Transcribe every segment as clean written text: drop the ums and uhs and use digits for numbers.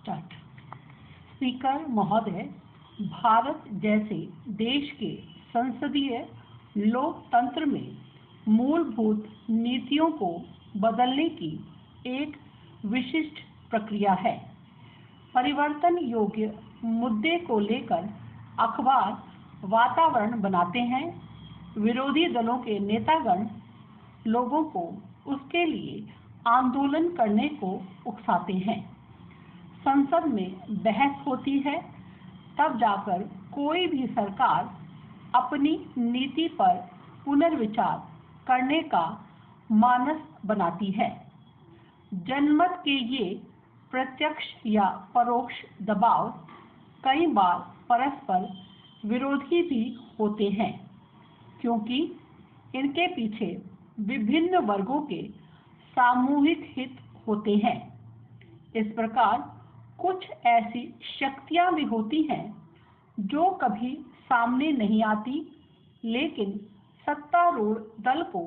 Start. Speaker महोदय, भारत जैसे देश के संसदीय लोकतंत्र में मूलभूत नीतियों को बदलने की एक विशिष्ट प्रक्रिया है। परिवर्तन योग्य मुद्दे को लेकर अखबार वातावरण बनाते हैं। विरोधी दलों के नेतागण लोगों को उसके लिए आंदोलन करने को उकसाते हैं। संसद में बहस होती है, तब जाकर कोई भी सरकार अपनी नीति पर पुनर्विचार करने का मानस बनाती है। जनमत के ये प्रत्यक्ष या परोक्ष दबाव कई बार परस्पर विरोधी भी होते हैं, क्योंकि इनके पीछे विभिन्न वर्गों के सामूहिक हित होते हैं। इस प्रकार कुछ ऐसी शक्तियां भी होती हैं जो कभी सामने नहीं आती, लेकिन सत्तारूढ़ दल को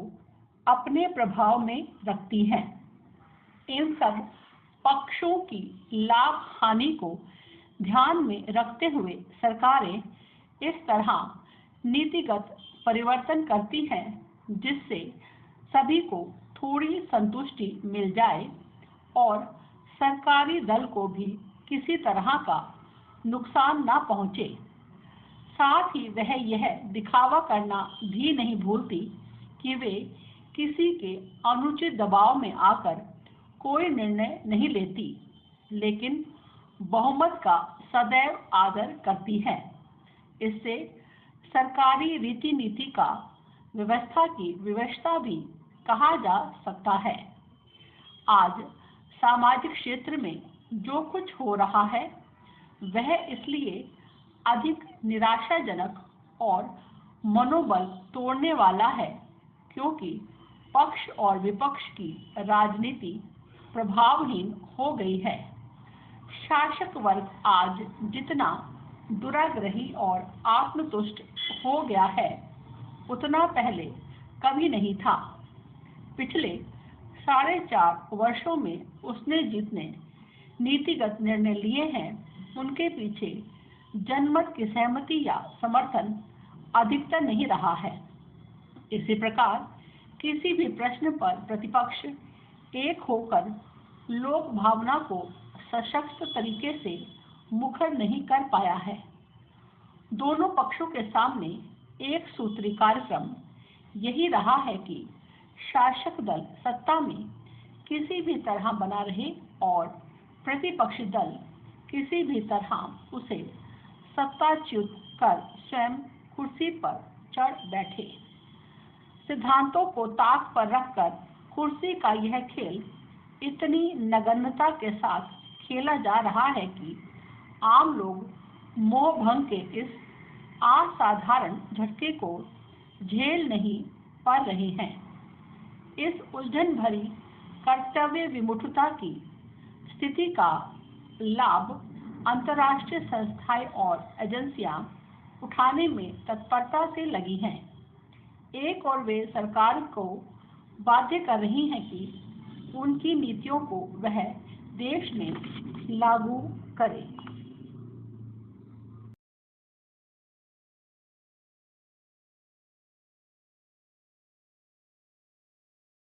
अपने प्रभाव में रखती हैं। इन सब पक्षों की लाभ हानि को ध्यान में रखते हुए सरकारें इस तरह नीतिगत परिवर्तन करती हैं जिससे सभी को थोड़ी संतुष्टि मिल जाए और सरकारी दल को भी किसी तरह का नुकसान ना पहुंचे। साथ ही वह यह दिखावा करना भी नहीं भूलती कि वे किसी के अनुचित दबाव में आकर कोई निर्णय नहीं लेती, लेकिन बहुमत का सदैव आदर करती है। इससे सरकारी रीति नीति का व्यवस्था की विवशता भी कहा जा सकता है। आज सामाजिक क्षेत्र में जो कुछ हो रहा है वह इसलिए अधिक निराशाजनक और मनोबल तोड़ने वाला है क्योंकि पक्ष और विपक्ष की राजनीति प्रभावहीन हो गई है। शासक वर्ग आज जितना दुराग्रही और आत्मतुष्ट हो गया है, उतना पहले कभी नहीं था। पिछले 4.5 वर्षों में उसने जितने नीतिगत निर्णय लिए हैं, उनके पीछे जनमत की सहमति या समर्थन अधिकतर नहीं रहा है। इसी प्रकार किसी भी प्रश्न पर प्रतिपक्ष एक होकर लोक भावना को सशक्त तरीके से मुखर नहीं कर पाया है। दोनों पक्षों के सामने एक सूत्री कार्यक्रम यही रहा है कि शासक दल सत्ता में किसी भी तरह बना रहे और प्रतिपक्षी दल किसी भी तरह उसे सत्ताच्युत कर स्वयं कुर्सी पर चढ़ बैठे। सिद्धांतों को ताक पर रखकर कुर्सी का यह खेल इतनी नगण्यता के साथ खेला जा रहा है कि आम लोग मोह भंग के इस असाधारण झटके को झेल नहीं पा रहे हैं। इस उलझन भरी कर्तव्य विमुखता की स्थिति का लाभ अंतर्राष्ट्रीय संस्थाएं और एजेंसियां उठाने में तत्परता से लगी हैं। एक और वे सरकार को बाध्य कर रही हैं कि उनकी नीतियों को वह देश में लागू करे।